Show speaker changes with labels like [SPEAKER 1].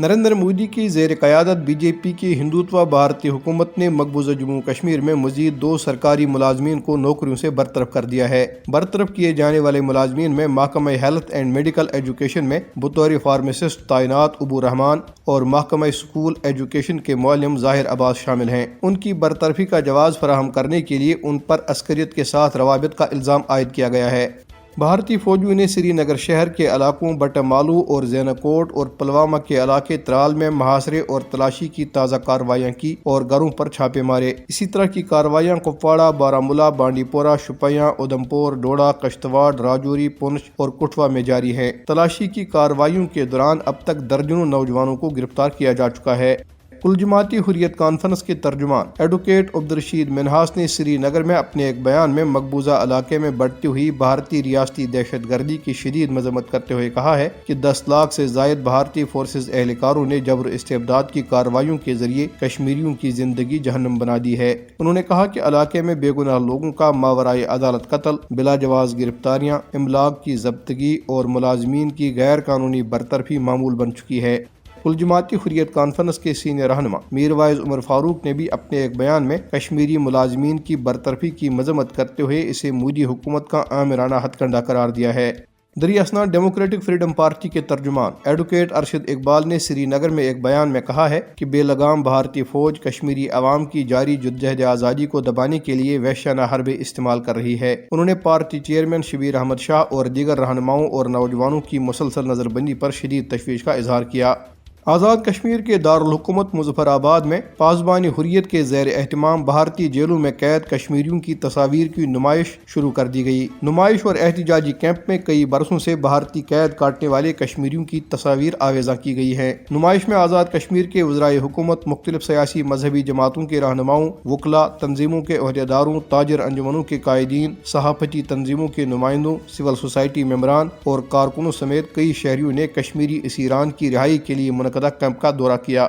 [SPEAKER 1] نریندر مودی کی زیر قیادت بی جے پی کی ہندوتوا بھارتی حکومت نے مقبوضہ جموں کشمیر میں مزید 2 سرکاری ملازمین کو نوکریوں سے برطرف کر دیا ہے۔ برطرف کیے جانے والے ملازمین میں محکمہ ہیلتھ اینڈ میڈیکل ایجوکیشن میں بطور فارماسسٹ تعینات ابو رحمان اور محکمہ اسکول ایجوکیشن کے معلم ظاہر عباس شامل ہیں۔ ان کی برطرفی کا جواز فراہم کرنے کے لیے ان پر عسکریت کے ساتھ روابط کا الزام عائد کیا گیا ہے۔ بھارتی فوجیوں نے سری نگر شہر کے علاقوں بٹہ مالو اور زینا کوٹ اور پلوامہ کے علاقے ترال میں محاصرے اور تلاشی کی تازہ کارروائیاں کی اور گھروں پر چھاپے مارے۔ اسی طرح کی کارروائیاں کپواڑہ، بارامولہ، بانڈی پورہ، شوپیاں، ادھمپور، ڈوڈا، کشتواڑ، راجوری، پونچھ اور کٹھوا میں جاری ہے۔ تلاشی کی کارروائیوں کے دوران اب تک درجنوں نوجوانوں کو گرفتار کیا جا چکا ہے۔ کل جماعتی حریت کانفرنس کے ترجمان ایڈوکیٹ عبدالرشید منہاس نے سری نگر میں اپنے ایک بیان میں مقبوضہ علاقے میں بڑھتی ہوئی بھارتی ریاستی دہشت گردی کی شدید مذمت کرتے ہوئے کہا ہے کہ 10 لاکھ سے زائد بھارتی فورسز اہلکاروں نے جبر استبداد کی کارروائیوں کے ذریعے کشمیریوں کی زندگی جہنم بنا دی ہے۔ انہوں نے کہا کہ علاقے میں بے گناہ لوگوں کا ماورائے عدالت قتل، بلا جواز گرفتاریاں، املاک کی ضبطگی اور ملازمین کی غیر قانونی برطرفی معمول بن چکی ہے۔ کل جماعتی حریت کانفرنس کے سینئر رہنما میر وائز عمر فاروق نے بھی اپنے ایک بیان میں کشمیری ملازمین کی برطرفی کی مذمت کرتے ہوئے اسے مودی حکومت کا آمرانہ ہتھ کنڈا قرار دیا ہے۔ دریں اثنا ڈیموکریٹک فریڈم پارٹی کے ترجمان ایڈوکیٹ ارشد اقبال نے سری نگر میں ایک بیان میں کہا ہے کہ بے لگام بھارتی فوج کشمیری عوام کی جاری جدوجہد آزادی کو دبانے کے لیے وحشیانہ حربے استعمال کر رہی ہے۔ انہوں نے پارٹی چیئرمین شبیر احمد شاہ اور دیگر رہنماؤں اور نوجوانوں کی مسلسل نظر بندی پر شدید تشویش کا اظہار کیا۔ آزاد کشمیر کے دارالحکومت مظفر آباد میں پاسبان حریت کے زیر اہتمام بھارتی جیلوں میں قید کشمیریوں کی تصاویر کی نمائش شروع کر دی گئی۔ نمائش اور احتجاجی کیمپ میں کئی برسوں سے بھارتی قید کاٹنے والے کشمیریوں کی تصاویر آویزاں کی گئی ہیں۔ نمائش میں آزاد کشمیر کے وزرائے حکومت، مختلف سیاسی مذہبی جماعتوں کے رہنماؤں، وکلاء، تنظیموں کے عہدیداروں، تاجر انجمنوں کے قائدین، صحافتی تنظیموں کے نمائندوں، سول سوسائٹی ممبران اور کارکنوں سمیت کئی شہریوں نے کشمیری اسیران کی رہائی کے لیے منعقدہ کیمپ کا دورہ کیا۔